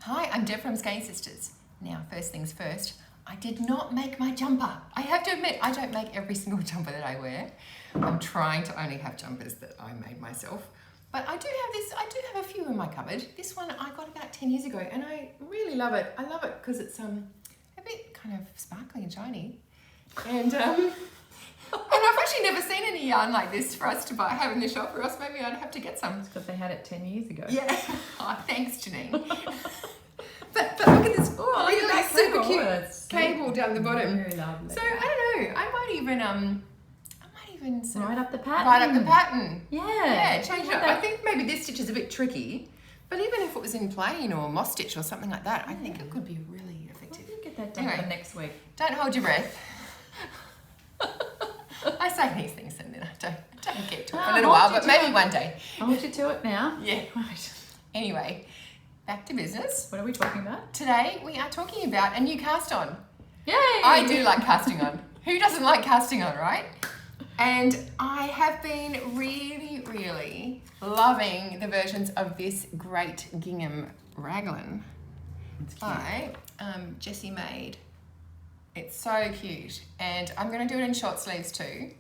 Hi, I'm Deb from Skein Sisters. Now, first things first, I did not make my jumper. I have to admit, I don't make every single jumper that I wear. I'm trying to only have jumpers that I made myself. But I do have a few in my cupboard. This one I got about 10 years ago and I really love it. I love it because it's a bit kind of sparkly and shiny. And I've actually never seen any yarn like this for us to have in the shop, or else maybe I'd have to get some. It's because they had it 10 years ago. Yeah. Oh, thanks, Janine. but look at this really super cute cable down the bottom. Very lovely. So I don't know. I might even sort of Right up the pattern. Right up the pattern. Yeah. Yeah, change it up. I think maybe this stitch is a bit tricky, but even if it was in plain or moss stitch or something like that, I think it could be really effective. We'll get that done for next week. Don't hold your breath. I say these things and then I don't get to it for a little while, but maybe one day. I'll hold you to it now. Yeah. Right. Anyway, back to business. What are we talking about? Today we are talking about a new cast on. Yay! I do like casting on. Who doesn't like casting on, right? And I have been really, really loving the versions of this Gr8 Gingham Raglan by Jessie made. It's so cute, and I'm going to do it in short sleeves too.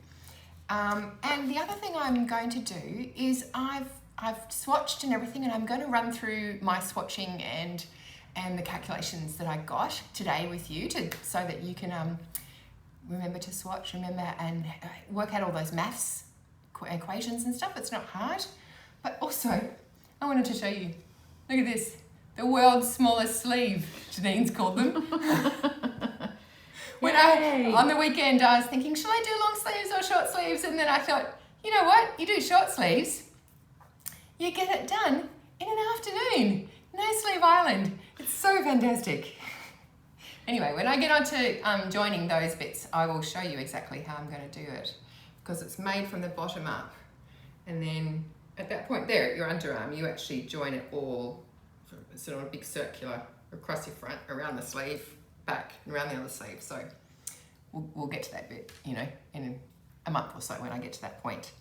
And the other thing I'm going to do is I've swatched and everything, and I'm going to run through my swatching and the calculations that I got today with you, so that you can remember to swatch, and work out all those maths equations and stuff. It's not hard, but also I wanted to show you. Look at this, the world's smallest sleeve, Janine's called them. On the weekend, I was thinking, shall I do long sleeves or short sleeves? And then I thought, you know what? You do short sleeves, you get it done in an afternoon. No sleeve island. It's so fantastic. Anyway, when I get on to joining those bits, I will show you exactly how I'm going to do it, because it's made from the bottom up. And then at that point there, at your underarm, you actually join it all, sort of a big circular across your front, around the sleeve, back, and around the other sleeve. So we'll get to that bit, you know, in a month or so when I get to that point.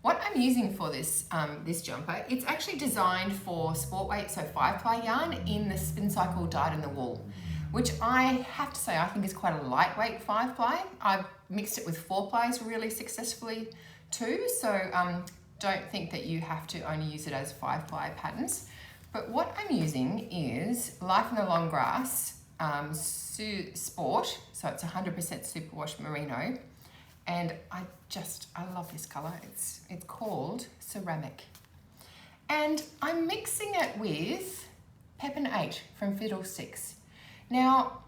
What I'm using for this this jumper, it's actually designed for sport weight, so 5-ply yarn in the spin cycle dyed in the wool, which I have to say I think is quite a lightweight 5-ply. I've mixed it with 4-plies really successfully too, so don't think that you have to only use it as 5-ply patterns. But what I'm using is Life in the Long Grass Sport, so it's 100% superwash merino, and I love this colour. It's called Ceramic, and I'm mixing it with Peppin 8 from Fiddlesticks. Now,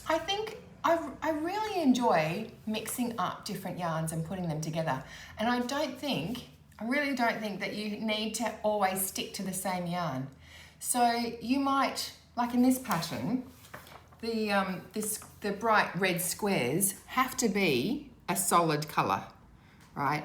I think I really enjoy mixing up different yarns and putting them together, and I really don't think that you need to always stick to the same yarn. So you might, like in this pattern, the bright red squares have to be a solid colour, right?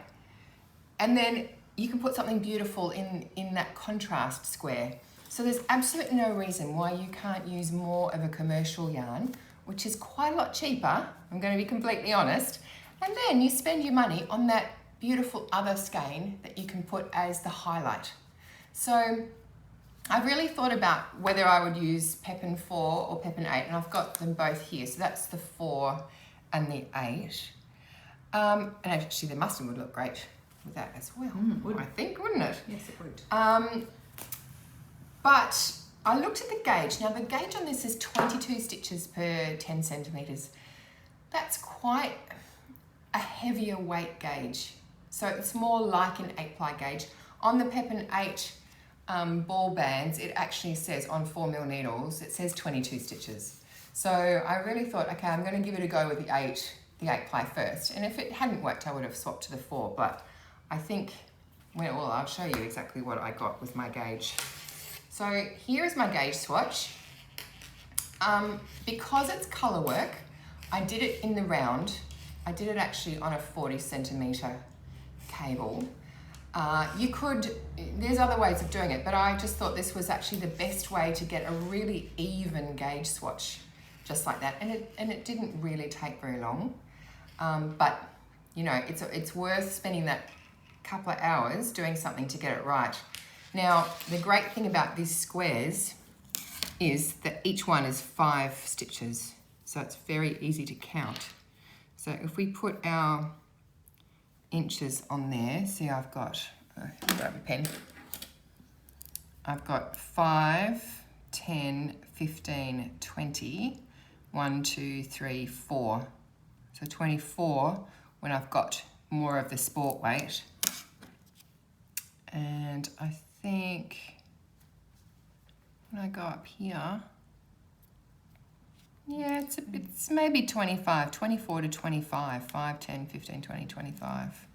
And then you can put something beautiful in that contrast square. So there's absolutely no reason why you can't use more of a commercial yarn, which is quite a lot cheaper, I'm going to be completely honest, and then you spend your money on that beautiful other skein that you can put as the highlight. So I really thought about whether I would use Peppin 4 or Peppin 8, and I've got them both here. So that's the 4 and the 8. And actually the mustard would look great with that as well, I think, wouldn't it? Yes, it would. But I looked at the gauge. Now the gauge on this is 22 stitches per 10 centimetres. That's quite a heavier weight gauge. So it's more like an 8-ply gauge. On the Peppin 8 ball bands, it actually says on 4mm needles, it says 22 stitches. So I really thought, okay, I'm going to give it a go with the 8-ply first. And if it hadn't worked, I would have swapped to the 4. But I think, well, I'll show you exactly what I got with my gauge. So here is my gauge swatch. Because it's colour work, I did it in the round. I did it actually on a 40 centimetre cable. There's other ways of doing it, but I just thought this was actually the best way to get a really even gauge swatch, just like that. And it didn't really take very long, but you know, it's worth spending that couple of hours doing something to get it right. Now, the great thing about these squares is that each one is 5 stitches. So it's very easy to count. So if we put our inches on there, see I've got, grab a pen. I've got 5, 10, 15, 20, 1, 2, 3, 4. So 24 when I've got more of the sport weight. And I think when I go up here, yeah, it's maybe 25, 24 to 25, 5, 10, 15, 20, 25.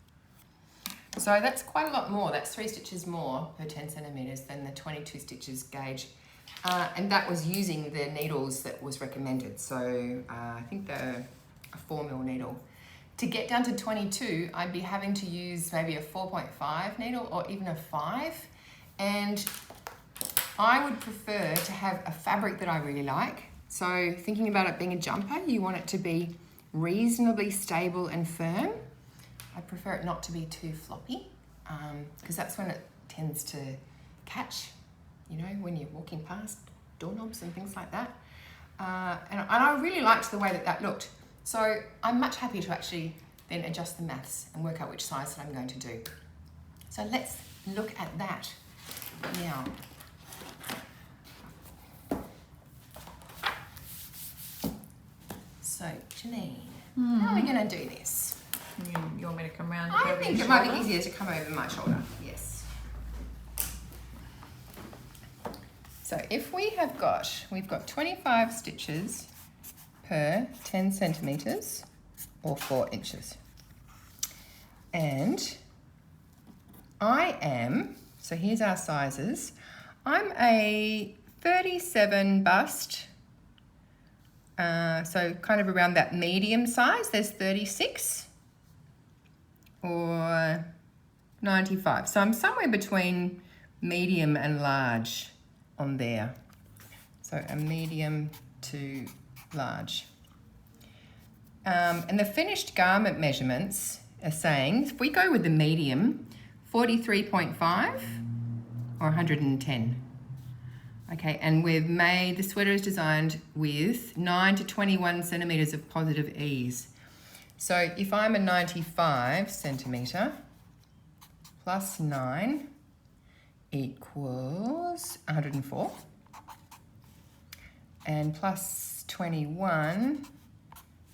So that's quite a lot more. That's 3 stitches more per 10 centimetres than the 22 stitches gauge. And that was using the needles that was recommended. So I think they're a 4mm needle. To get down to 22, I'd be having to use maybe a 4.5 needle or even a 5. And I would prefer to have a fabric that I really like. So thinking about it being a jumper, you want it to be reasonably stable and firm. I prefer it not to be too floppy, because that's when it tends to catch, you know, when you're walking past doorknobs and things like that. And I really liked the way that that looked. So I'm much happier to actually then adjust the maths and work out which size that I'm going to do. So let's look at that now. So Janine, how are we going to do this? You want me to come around? I think it might be easier to come over my shoulder, yes. So if we've got 25 stitches per 10 centimetres or 4 inches. And I am, so here's our sizes, I'm a 37 bust, so kind of around that medium size. There's 36. Or 95. So I'm somewhere between medium and large on there. So a medium to large. And the finished garment measurements are saying, if we go with the medium, 43.5 or 110. Okay, and we've made, the sweater is designed with 9 to 21 centimetres of positive ease. So if I'm a 95 centimetre plus 9 equals 104. And plus 21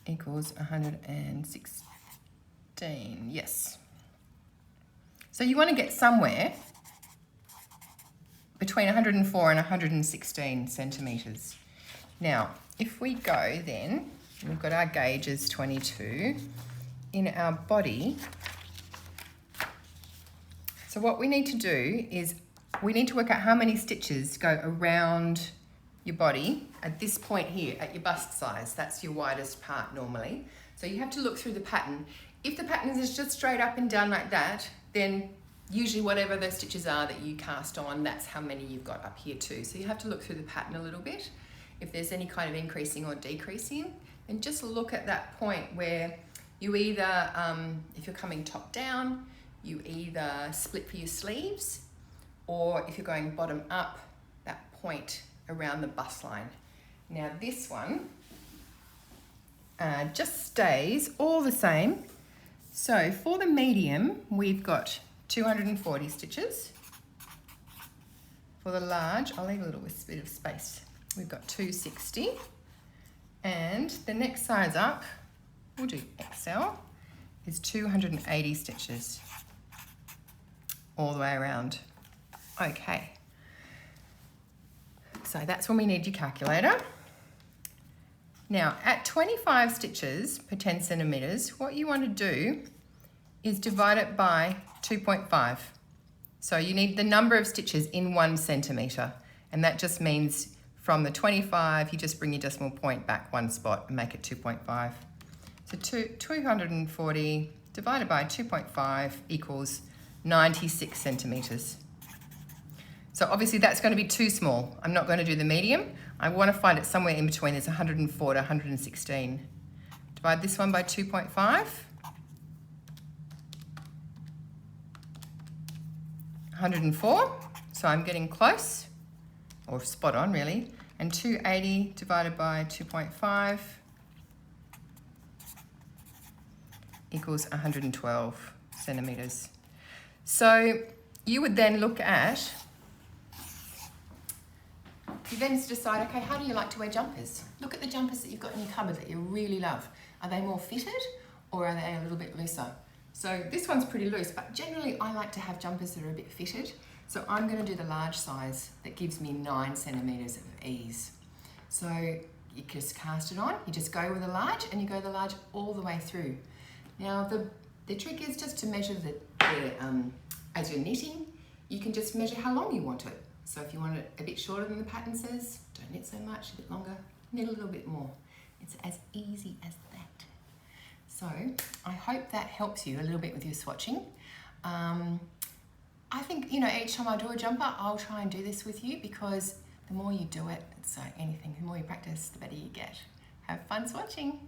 equals 116. Yes. So you want to get somewhere between 104 and 116 centimetres. Now, if we go then, we've got our gauges 22 in our body. So what we need to do is we need to work out how many stitches go around your body at this point here, at your bust size. That's your widest part normally. So you have to look through the pattern. If the pattern is just straight up and down like that, then usually whatever the stitches are that you cast on, that's how many you've got up here too. So you have to look through the pattern a little bit. If there's any kind of increasing or decreasing, and just look at that point where you either, if you're coming top down, you either split for your sleeves, or if you're going bottom up, that point around the bust line. Now this one just stays all the same. So for the medium, we've got 240 stitches. For the large, I'll leave a little bit of space. We've got 260. And the next size up, we'll do XL, is 280 stitches all the way around. Okay. So that's when we need your calculator. Now, at 25 stitches per 10 centimetres, what you want to do is divide it by 2.5. So you need the number of stitches in 1 centimetre, and that just means from the 25, you just bring your decimal point back 1 spot and make it 2.5. So 240 divided by 2.5 equals 96 centimetres. So obviously that's going to be too small. I'm not going to do the medium. I want to find it somewhere in between. There's 104 to 116. Divide this one by 2.5. 104. So I'm getting close, or spot on really. And 280 divided by 2.5 equals 112 centimetres. So you would then look at, you then decide, okay, how do you like to wear jumpers? Look at the jumpers that you've got in your cupboard that you really love. Are they more fitted or are they a little bit looser? So this one's pretty loose, but generally I like to have jumpers that are a bit fitted. So I'm going to do the large size that gives me 9 centimetres of ease. So you just cast it on, you just go with a large and you go the large all the way through. Now the trick is just to measure as you're knitting, you can just measure how long you want it. So if you want it a bit shorter than the pattern says, don't knit so much, a bit longer, knit a little bit more. It's as easy as that. So I hope that helps you a little bit with your swatching. I think, you know, each time I do a jumper, I'll try and do this with you because the more you do it, it's like anything, the more you practice, the better you get. Have fun swatching.